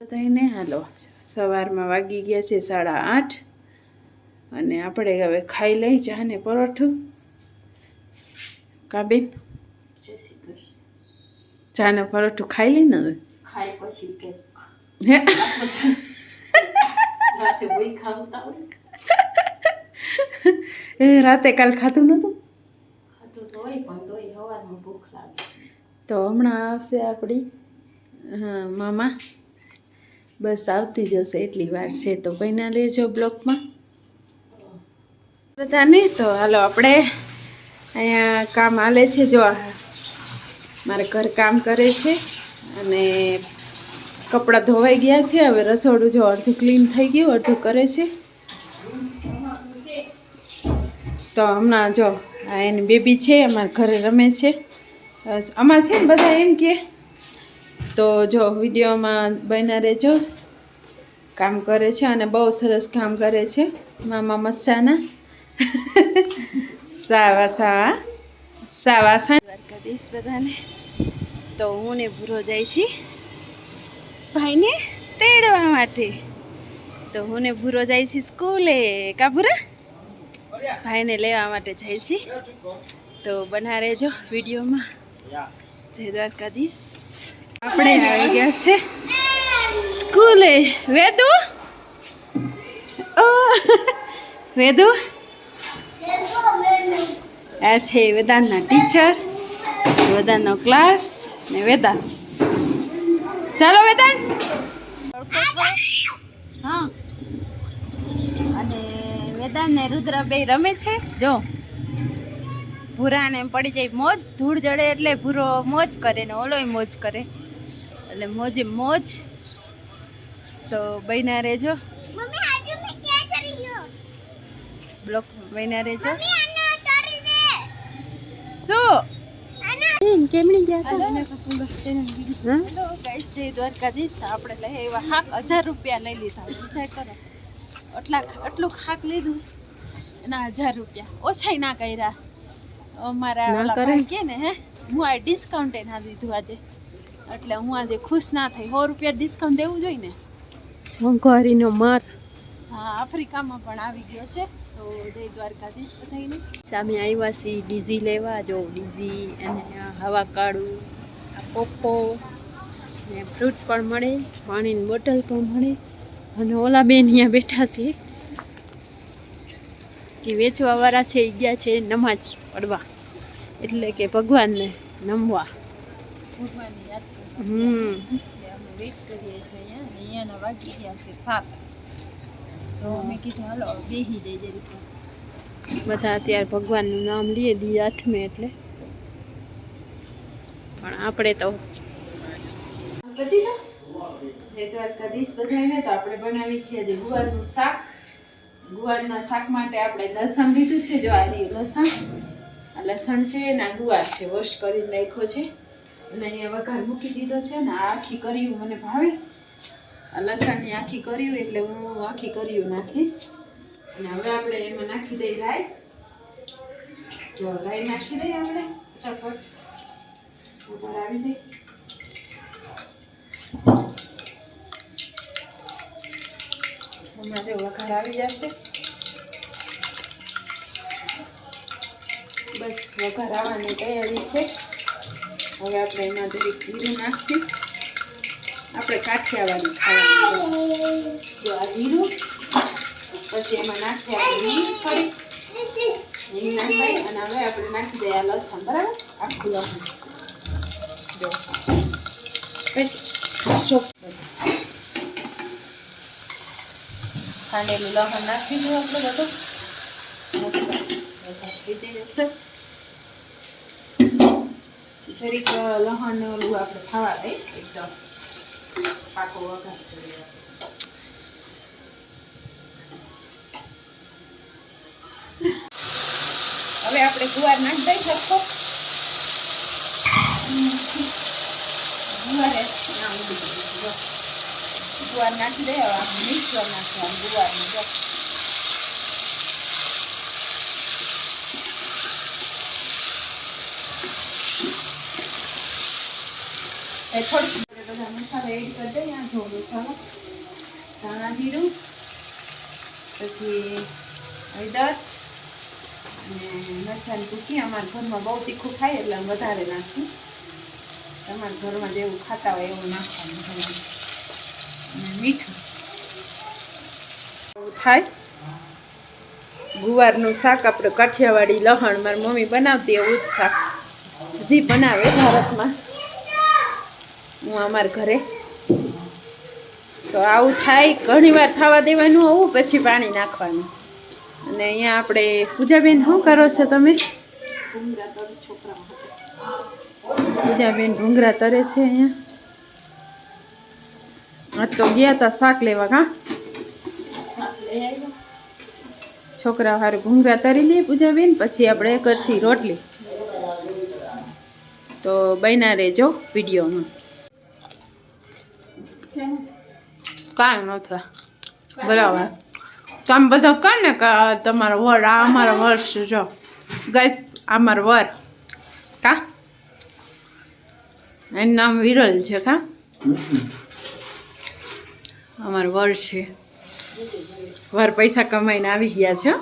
બધાને હાલો સવારમાં વાગી ગયા છે 8:30 અને આપણે હવે ખાઈ લઈ ચા ને પરોઠું. કાબેન ચા ને પરોઠું ખાઈ લઈને હવે ખાઈ પછી કે હે રાતે બોઈ ખાવતા હોય એ રાતે કાલ ખાતું નતું ખાતું તો હોય પણ તોય સવારમાં ભૂખ લાગે. તો હમણાં આવશે આપણી મામા. બસ આવતી જશે એટલી વાર છે તો બન્યા લેજો બ્લોકમાં બધાને. તો હાલો આપણે અહીંયા કામ હાલે છે. જો મારે ઘર કામ કરે છે અને કપડાં ધોવાઈ ગયા છે. હવે રસોડું જો અડધું ક્લીન થઈ ગયું, અડધું કરે છે. તો હમણાં જો આ એની બેબી છે અમારા ઘરે રમે છે. આમાં છે ને બધા એમ કે તો જો વિડીયોમાં બન્યા રહેજો. કામ કરે છે અને બહુ સરસ કામ કરે છે મામા મસ્સાના. સાવા દ્વારકાધીશ બધાને. તો હું ને ભૂરો જાય છે ભાઈને તેડવા માટે. તો હું ને ભૂરો જાય છે સ્કૂલે. કા ભૂરા ભાઈને લેવા માટે જાય છે. તો બના રહેજો વિડીયોમાં. જય દ્વારકાધીશ. આપણે આવી ગયા છે સ્કૂલે. વેદુ વેદુ આ છે વેદાંતના ટીચર, વેદાંતનો ક્લાસ ને વેદાંત. ચાલો વેદાંત. હા અને વેદાંત ને રુદ્ર બે રમે છે. જો ભૂરાને પડી જાય મોજ, ધૂળ જડે એટલે ભૂરો મોજ કરે ને ઓલોય મોજ કરે એટલે મોજે મોજ. તો બન્યા રહેજો બ્લોક બન્યા રહેજો. શું કેમણી ગયા ગાઈસ? જય દ્વારકાધીશ. આપણે લઈ એવા હાક 1000 રૂપિયા લઈ લીધા. વિચાર કરો આટલું હાક લીધું એના 1000 રૂપિયા ઓછાઈ ના કર્યા. અમારા કે ને હે હું આ ડિસ્કાઉન્ટે ના દીધું આજે, એટલે હું આજે ખુશ ના થઈ. 100 રૂપિયા ડિસ્કાઉન્ટ દેવું જોઈએ ને. મોંઘવારીનો માર હા આફ્રિકામાં પણ આવી ગયો છે. તો જય દ્વારકાધીશ બધાને. સામે આવ્યા છીએ ડીઝી લેવા. જો ડીઝી અને હવા કાળું, આ પોપો ને ફ્રૂટ પણ મળે, પાણીની બોટલ પણ મળે. અને ઓલા બેન અહીંયા બેઠા છે કે વેચવાવાળા છે એ ગયા છે નમાજ પડવા, એટલે કે ભગવાનને નમવા. ભગવાનને યાદ કરવા અમે વેઇટ કરીએ છીએ. અહીંયાના વાગી ગયા છે 7. તો અમે કીધું હાલો બેસી જઈ જરીક. બધા અત્યારે ભગવાનનું નામ લઈએ દી હાથમાં એટલે. પણ આપણે તો બધી જય દ્વારકાધીશ બધાને. તો આપણે બનાવી છીએ આજે ગુવારનું શાક. ગુવારના શાક માટે આપણે લસણ લીધું છે. જો આ રહ્યું લસણ. આ લસણ છે ને આ ગુવાર છે, વોશ કરીને નાખ્યો છે અને અહીંયા વઘાર મૂકી દીધો છે. ને આ આખી કર્યું મને ભાવે. આ લસણની આખી કર્યું એટલે હું આખી કર્યું નાખીશ. અને હવે આપણે એમાં નાખી દઈએ રાઈ. જો રાઈ નાખી દઈએ આપણે ફટાફટ ઉપર આવી જાય. હમણાં જો વઘાર આવી જશે. બસ વઘાર આવવાની તૈયારી છે. હવે આપણે એમાં દરેક જીરું નાખશું. આપણે કાઠિયાવાડી ખાવાની. જો આ જીરું, પછી એમાં નાખીએ આપણે હિંગ થોડી હિંગ નાખાઈ. અને હવે આપણે નાખી દઈએ આ લસણ. બરાબર આખું લસણ. જો પછી ખાંડેલું લસણ નાખી દઉં આપણે બધું. થઈ જશે જરીક લસણ ને ઓલું આપણે ખાવા દઈએ એકદમ પાકો વઘાર કરીએ. હવે આપણે ગુવાર નાખી દઈએ સરખો. ગુવાર નાખી દઈએ. હવે આપણે મિક્સર નાખવાનું ગુવારનું. જો થોડીક બધા મસાલો એડ કરી દઈએ. આ જો મસાલો, ધાણા જીરું, પછી હળદર અને મરચાંની ભૂકી. અમારા ઘરમાં બહુ તીખું ખાય એટલે અમે વધારે નાખીએ. તમારા ઘરમાં જેવું ખાતા હોય એવું નાખવાનું. અને મીઠું થાય. ગુવારનું શાક આપણે કાઠિયાવાડી લહણ મારી મમ્મી બનાવતી એવું જ શાક હજી બનાવે ભારતમાં. હું અમારા ઘરે તો આવું થાય. ઘણી વાર થવા દેવાનું આવું, પછી પાણી નાખવાનું. અને અહીંયા આપણે પૂજાબેન શું કરો છો તમે? પૂજાબેન ભૂંગરા તરે છે અહીંયા. આ તો ગયા હતા શાક લેવા. કા છોકરા હારે ભૂંગરા તરી લે પૂજાબેન, પછી આપણે કરશી રોટલી. તો બન્યા રહેજો વિડીયોમાં. કાંઈ નથી બરાબર. તમે બધા કહો ને કે તમારો વર, આ અમારો વર છે. જો ગઈસ અમારો વર. કા એનું નામ વિરલ છે. કા અમારો વર છે. વર પૈસા કમાઈને આવી ગયા છે.